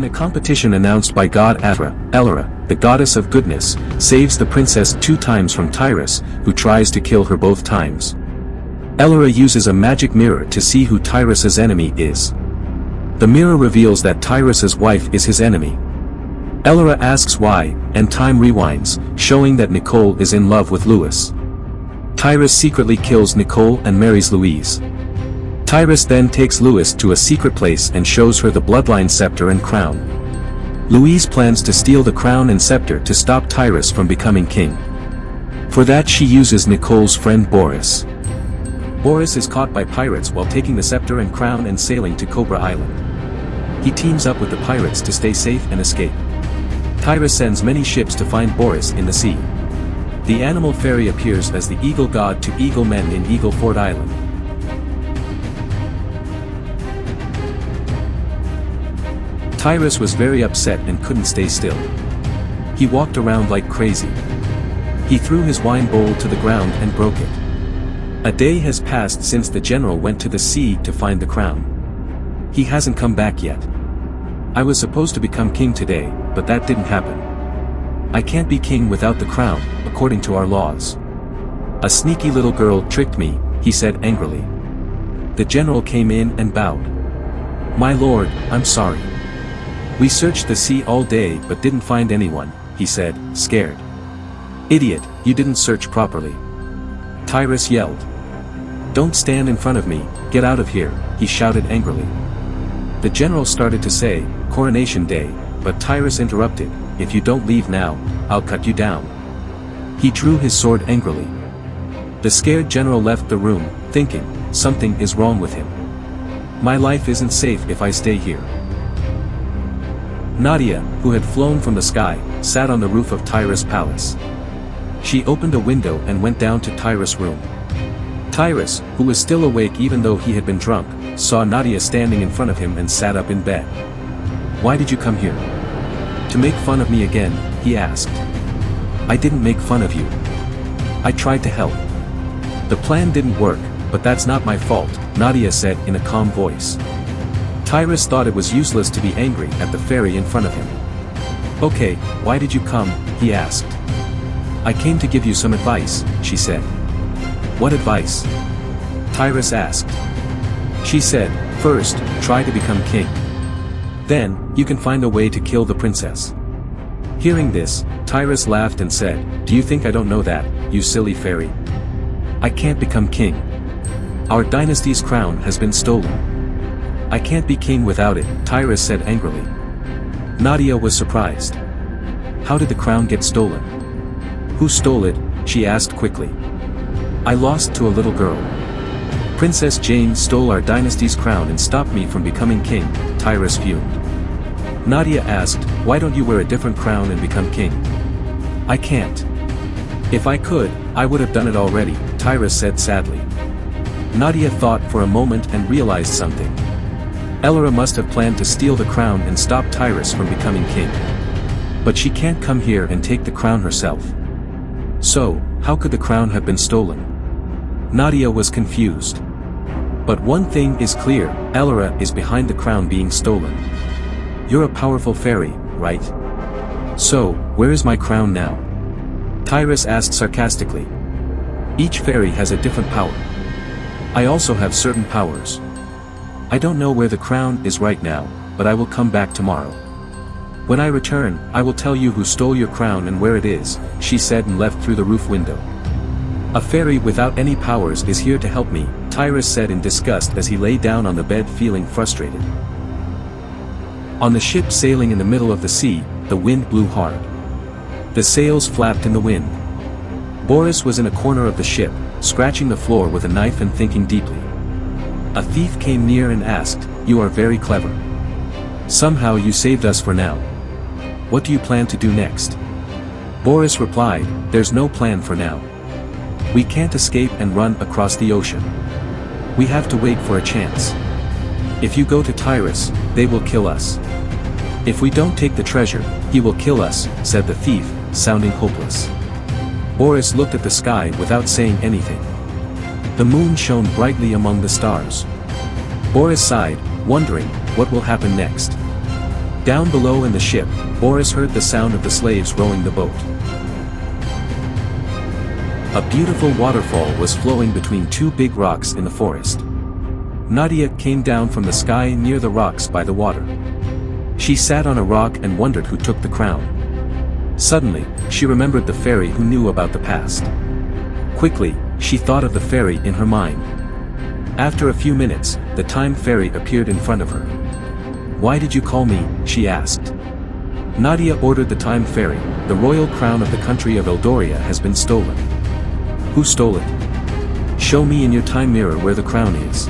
In a competition announced by god Elora, the goddess of goodness, saves the princess 2 times from Tyrus, who tries to kill her both times. Elora uses a magic mirror to see who Tyrus's enemy is. The mirror reveals that Tyrus's wife is his enemy. Elora asks why, and time rewinds, showing that Nicole is in love with Louis. Tyrus secretly kills Nicole and marries Louise. Tyrus then takes Louis to a secret place and shows her the bloodline scepter and crown. Louise plans to steal the crown and scepter to stop Tyrus from becoming king. For that she uses Nicole's friend Boris. Boris is caught by pirates while taking the scepter and crown and sailing to Cobra Island. He teams up with the pirates to stay safe and escape. Tyrus sends many ships to find Boris in the sea. The animal fairy appears as the eagle god to eagle men in Eagle Ford Island. Tyrus was very upset and couldn't stay still. He walked around like crazy. He threw his wine bowl to the ground and broke it. A day has passed since the general went to the sea to find the crown. He hasn't come back yet. I was supposed to become king today, but that didn't happen. I can't be king without the crown, according to our laws. A sneaky little girl tricked me, he said angrily. The general came in and bowed. My lord, I'm sorry. We searched the sea all day but didn't find anyone, he said, scared. Idiot, you didn't search properly. Tyrus yelled. Don't stand in front of me, get out of here, he shouted angrily. The general started to say, Coronation Day, but Tyrus interrupted, if you don't leave now, I'll cut you down. He drew his sword angrily. The scared general left the room, thinking, something is wrong with him. My life isn't safe if I stay here. Nadia, who had flown from the sky, sat on the roof of Tyrus' palace. She opened a window and went down to Tyrus' room. Tyrus, who was still awake even though he had been drunk, saw Nadia standing in front of him and sat up in bed. Why did you come here? To make fun of me again, he asked. I didn't make fun of you. I tried to help. The plan didn't work, but that's not my fault, Nadia said in a calm voice. Tyrus thought it was useless to be angry at the fairy in front of him. Okay, why did you come, he asked. I came to give you some advice, she said. What advice? Tyrus asked. She said, first, try to become king. Then, you can find a way to kill the princess. Hearing this, Tyrus laughed and said, do you think I don't know that, you silly fairy? I can't become king. Our dynasty's crown has been stolen. I can't be king without it, Tyrus said angrily. Nadia was surprised. How did the crown get stolen? Who stole it? She asked quickly. I lost to a little girl. Princess Jane stole our dynasty's crown and stopped me from becoming king, Tyrus fumed. Nadia asked, why don't you wear a different crown and become king? I can't. If I could, I would have done it already, Tyrus said sadly. Nadia thought for a moment and realized something. Elora must have planned to steal the crown and stop Tyrus from becoming king. But she can't come here and take the crown herself. So, how could the crown have been stolen? Nadia was confused. But one thing is clear, Elora is behind the crown being stolen. You're a powerful fairy, right? So, where is my crown now? Tyrus asked sarcastically. Each fairy has a different power. I also have certain powers. I don't know where the crown is right now, but I will come back tomorrow. When I return, I will tell you who stole your crown and where it is, she said and left through the roof window. A fairy without any powers is here to help me, Tyrus said in disgust as he lay down on the bed feeling frustrated. On the ship sailing in the middle of the sea, the wind blew hard. The sails flapped in the wind. Boris was in a corner of the ship, scratching the floor with a knife and thinking deeply. A thief came near and asked, you are very clever. Somehow you saved us for now. What do you plan to do next? Boris replied, there's no plan for now. We can't escape and run across the ocean. We have to wait for a chance. If you go to Tyrus, they will kill us. If we don't take the treasure, he will kill us, said the thief, sounding hopeless. Boris looked at the sky without saying anything. The moon shone brightly among the stars. Boris sighed, wondering, what will happen next? Down below in the ship, Boris heard the sound of the slaves rowing the boat. A beautiful waterfall was flowing between two big rocks in the forest. Nadia came down from the sky near the rocks by the water. She sat on a rock and wondered who took the crown. Suddenly, she remembered the fairy who knew about the past. Quickly, she thought of the fairy in her mind. After a few minutes, the time fairy appeared in front of her. "Why did you call me?" she asked. Nadia ordered the time fairy. "The royal crown of the country of Eldoria has been stolen." "Who stole it? Show me in your time mirror where the crown is."